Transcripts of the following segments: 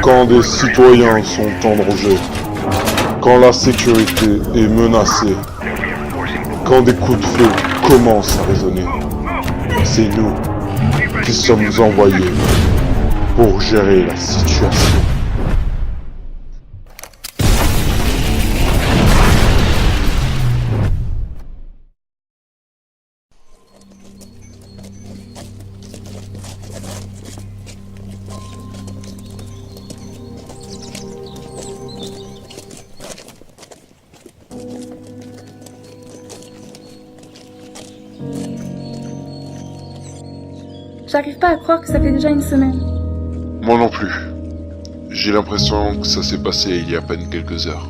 Quand des citoyens sont en danger, quand la sécurité est menacée, quand des coups de feu commencent à résonner, c'est nous qui sommes envoyés pour gérer la situation. J'arrive pas à croire que ça fait déjà une semaine. Moi non plus. J'ai l'impression que ça s'est passé il y a à peine quelques heures.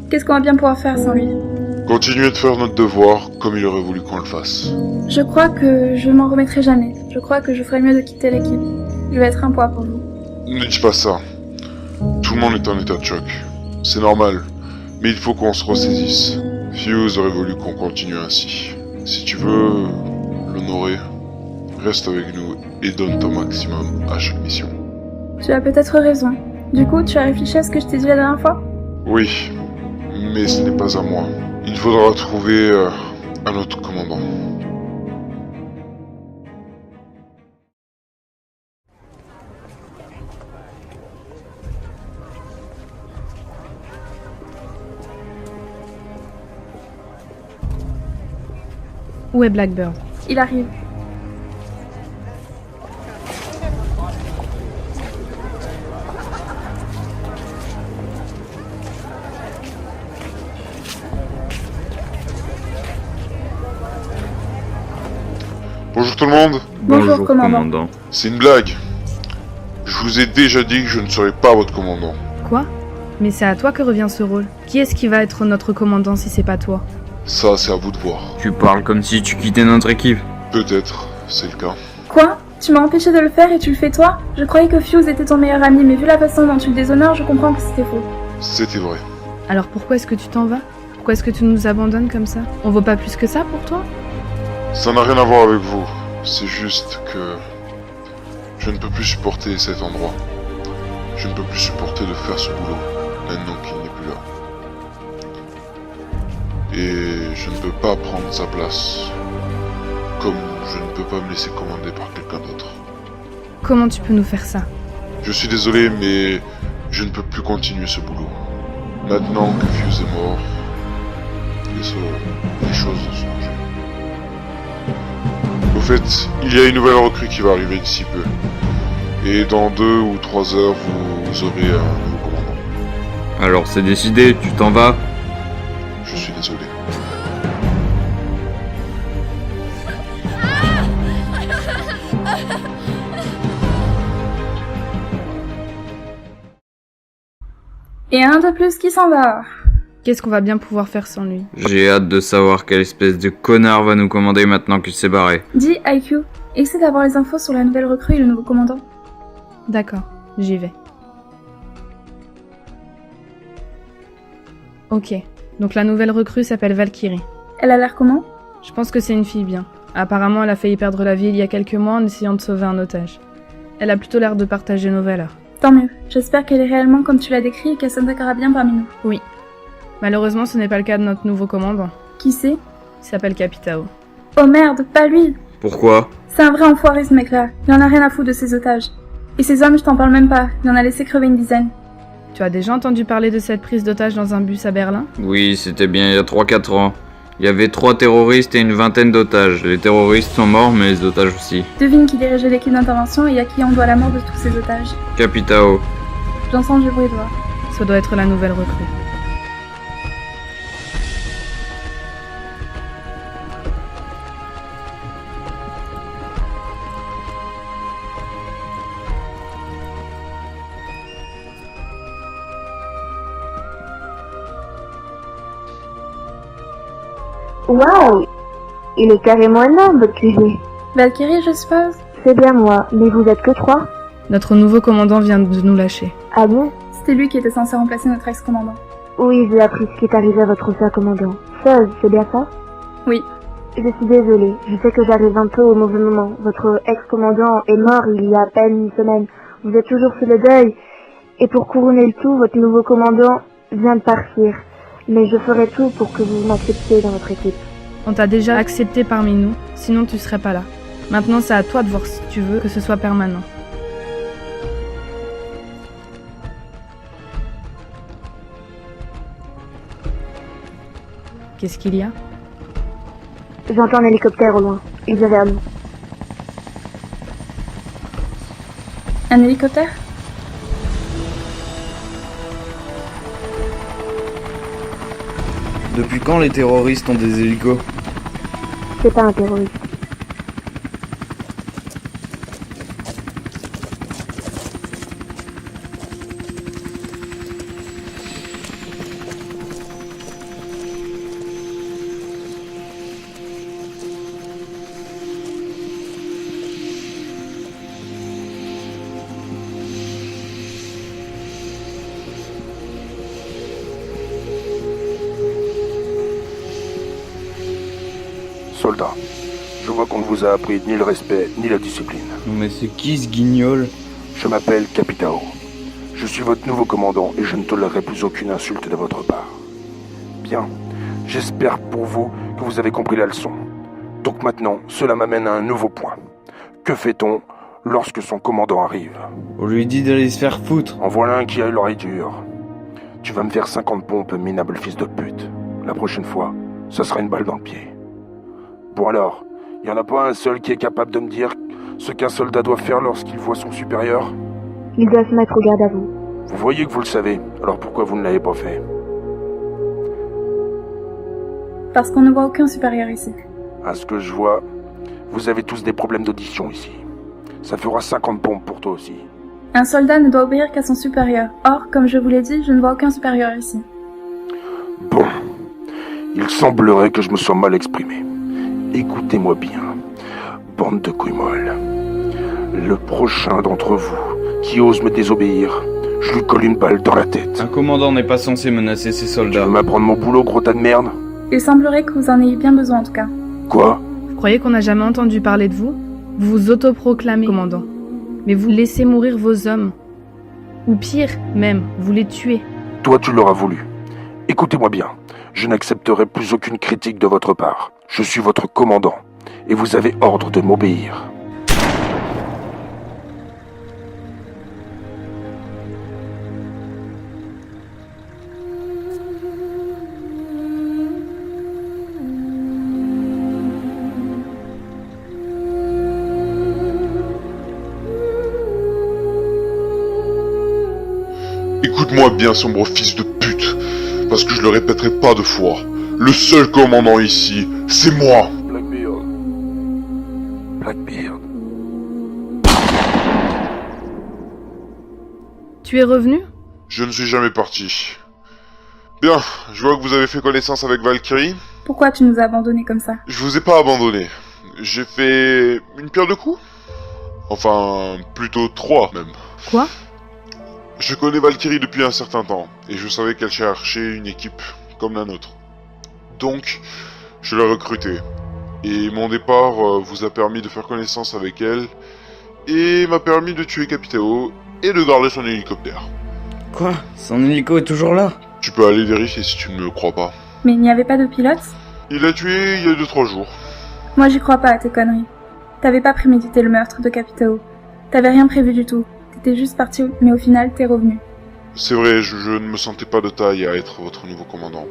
Qu'est-ce qu'on va bien pouvoir faire sans lui? Continuez de faire notre devoir comme il aurait voulu qu'on le fasse. Je crois que je m'en remettrai jamais. Je crois que je ferais mieux de quitter l'équipe. Je vais être un poids pour vous. Ne dis pas ça. Tout le monde est en état de choc. C'est normal. Mais il faut qu'on se ressaisisse. Fuse aurait voulu qu'on continue ainsi. Si tu veux l'honorer, reste avec nous et donne ton maximum à chaque mission. Tu as peut-être raison. Du coup, tu as réfléchi à ce que je t'ai dit la dernière fois? Oui, mais ce n'est pas à moi. Il faudra trouver un autre commandant. Où est Blackbird? Il arrive. Bonjour tout le monde. Bonjour, commandant. C'est une blague. Je vous ai déjà dit que je ne serai pas votre commandant. Quoi? Mais c'est à toi que revient ce rôle. Qui est-ce qui va être notre commandant si c'est pas toi? Ça, c'est à vous de voir. Tu parles comme si tu quittais notre équipe. Peut-être, c'est le cas. Quoi? Tu m'as empêché de le faire et tu le fais toi? Je croyais que Fuse était ton meilleur ami, mais vu la façon dont tu le déshonores, je comprends que c'était faux. C'était vrai. Alors pourquoi est-ce que tu t'en vas? Pourquoi est-ce que tu nous abandonnes comme ça? On vaut pas plus que ça pour toi? Ça n'a rien à voir avec vous. C'est juste que je ne peux plus supporter cet endroit. Je ne peux plus supporter de faire ce boulot, maintenant qu'il n'est plus là. Et je ne peux pas prendre sa place. Comme je ne peux pas me laisser commander par quelqu'un d'autre. Comment tu peux nous faire ça? Je suis désolé, mais je ne peux plus continuer ce boulot. Maintenant que Fuse est mort, les choses ont changé. Au fait, il y a une nouvelle recrue qui va arriver d'ici peu. Et dans 2 ou 3 heures, vous aurez un nouveau commandant. Alors c'est décidé, tu t'en vas? Je suis désolé. Et un de plus qui s'en va. Qu'est-ce qu'on va bien pouvoir faire sans lui? J'ai hâte de savoir quelle espèce de connard va nous commander maintenant qu'il s'est barré. Dis, IQ, essaie d'avoir les infos sur la nouvelle recrue et le nouveau commandant. D'accord, j'y vais. Ok, donc la nouvelle recrue s'appelle Valkyrie. Elle a l'air comment? Je pense que c'est une fille bien. Apparemment, elle a failli perdre la vie il y a quelques mois en essayant de sauver un otage. Elle a plutôt l'air de partager nos valeurs. Tant mieux. J'espère qu'elle est réellement comme tu l'as décrit et qu'elle s'intégrera bien parmi nous. Oui. Malheureusement, ce n'est pas le cas de notre nouveau commandant. Qui c'est? Il s'appelle Capitao. Oh merde, pas lui! Pourquoi? C'est un vrai enfoiré ce mec-là. Il en a rien à foutre de ses otages. Et ses hommes, je t'en parle même pas. Il en a laissé crever une dizaine. Tu as déjà entendu parler de cette prise d'otage dans un bus à Berlin? Oui, c'était bien il y a 3-4 ans. Il y avait 3 terroristes et une vingtaine d'otages. Les terroristes sont morts, mais les otages aussi. Devine qui dirigeait l'équipe d'intervention et à qui on doit la mort de tous ces otages. Capitao. J'entends du bruit dehors. Ça doit être la nouvelle recrue. Waouh! Il est carrément énorme, votre QG. Valkyrie, je suppose? C'est bien moi, mais vous êtes que 3? Notre nouveau commandant vient de nous lâcher. Ah bon? C'était lui qui était censé remplacer notre ex-commandant. Oui, j'ai appris ce qui est arrivé à votre ancien commandant. Fuzz, c'est bien ça? Oui. Je suis désolée, je sais que j'arrive un peu au mauvais moment. Votre ex-commandant est mort il y a à peine une semaine. Vous êtes toujours sous le deuil. Et pour couronner le tout, votre nouveau commandant vient de partir. Mais je ferai tout pour que vous m'acceptiez dans votre équipe. On t'a déjà accepté parmi nous, sinon tu serais pas là. Maintenant, c'est à toi de voir si tu veux que ce soit permanent. Qu'est-ce qu'il y a? J'entends un hélicoptère au loin. Il vient vers nous. Un hélicoptère? Depuis quand les terroristes ont des hélicos? C'est pas un terroriste. Soldat, je vois qu'on ne vous a appris ni le respect ni la discipline. Non mais c'est qui ce guignol? Je m'appelle Capitao. Je suis votre nouveau commandant et je ne tolérerai plus aucune insulte de votre part. Bien, j'espère pour vous que vous avez compris la leçon. Donc maintenant, cela m'amène à un nouveau point. Que fait-on lorsque son commandant arrive? On lui dit d'aller se faire foutre. En voilà un qui a eu l'oreille dure. Tu vas me faire 50 pompes, minable fils de pute. La prochaine fois, ça sera une balle dans le pied. Bon alors, il n'y en a pas un seul qui est capable de me dire ce qu'un soldat doit faire lorsqu'il voit son supérieur? Il doit se mettre au garde à vous. Vous voyez que vous le savez, alors pourquoi vous ne l'avez pas fait? Parce qu'on ne voit aucun supérieur ici. À ce que je vois, vous avez tous des problèmes d'audition ici. Ça fera 50 pompes pour toi aussi. Un soldat ne doit obéir qu'à son supérieur. Or, comme je vous l'ai dit, je ne vois aucun supérieur ici. Bon, il semblerait que je me sois mal exprimé. Écoutez-moi bien, bande de couilles molles. Le prochain d'entre vous qui ose me désobéir, je lui colle une balle dans la tête. Un commandant n'est pas censé menacer ses Tu soldats. veux m'apprendre mon boulot, gros tas de merde? Il semblerait que vous en ayez bien besoin en tout cas. Quoi? Vous croyez qu'on n'a jamais entendu parler de vous? Vous vous autoproclamez commandant. Mais vous laissez mourir vos hommes. Ou pire, même, vous les tuez. Toi, tu l'auras voulu. Écoutez-moi bien, je n'accepterai plus aucune critique de votre part. Je suis votre commandant, et vous avez ordre de m'obéir. Écoute-moi bien, sombre fils de pute, parce que je le répéterai pas deux fois. Le seul commandant ici, c'est moi. Blackbeard. Blackbeard. Tu es revenu? Je ne suis jamais parti. Bien, je vois que vous avez fait connaissance avec Valkyrie. Pourquoi tu nous as abandonnés comme ça? Je vous ai pas abandonné. J'ai fait une pierre de coups. Enfin, plutôt 3 même. Quoi? Je connais Valkyrie depuis un certain temps, et je savais qu'elle cherchait une équipe comme la nôtre. Donc, je l'ai recrutée. Et mon départ vous a permis de faire connaissance avec elle, et m'a permis de tuer Capitao, et de garder son hélicoptère. Quoi? Son hélico est toujours là? Tu peux aller vérifier si tu ne me crois pas. Mais il n'y avait pas de pilote? Il l'a tué il y a 2-3 jours. Moi j'y crois pas à tes conneries. T'avais pas prémédité le meurtre de Capitao. T'avais rien prévu du tout. T'étais juste parti, mais au final t'es revenu. C'est vrai, je ne me sentais pas de taille à être votre nouveau commandant.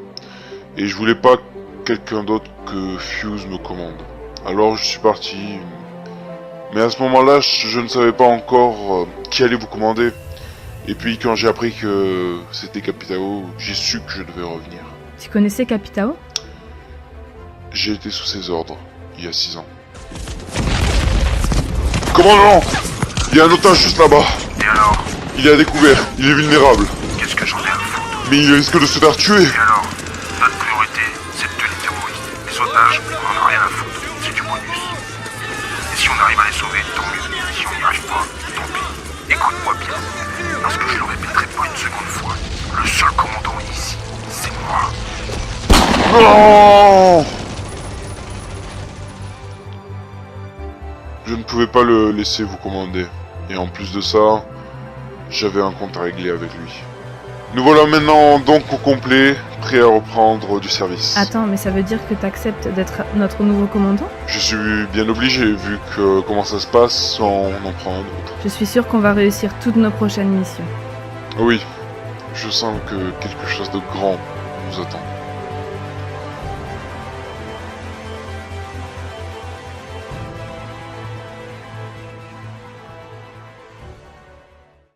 Et je voulais pas quelqu'un d'autre que Fuse me commande. Alors je suis parti. Mais à ce moment-là, je ne savais pas encore qui allait vous commander. Et puis quand j'ai appris que c'était Capitao, j'ai su que je devais revenir. Tu connaissais Capitao? J'ai été sous ses ordres, il y a 6 ans. Commandant! Il y a un otage juste là-bas. Et alors? Il est à découvert, il est vulnérable. Qu'est-ce que j'en ai à foutre? Mais il risque de se faire tuer. Et alors? Notre priorité, c'est de tuer les terroristes. Les otages, on en a rien à foutre. C'est du bonus. Et si on arrive à les sauver, tant mieux. Si on n'y arrive pas, tant pis. Écoute-moi bien. Parce que je le répéterai pas une seconde fois. Le seul commandant ici, c'est moi. Non! Je ne pouvais pas le laisser vous commander. Et en plus de ça, J'avais un compte à régler avec lui. Nous voilà maintenant donc au complet, prêts à reprendre du service. Attends, mais ça veut dire que t'acceptes d'être notre nouveau commandant? Je suis bien obligé, vu que comment ça se passe, on en prend un autre. Je suis sûr qu'on va réussir toutes nos prochaines missions. Oui, je sens que quelque chose de grand nous attend.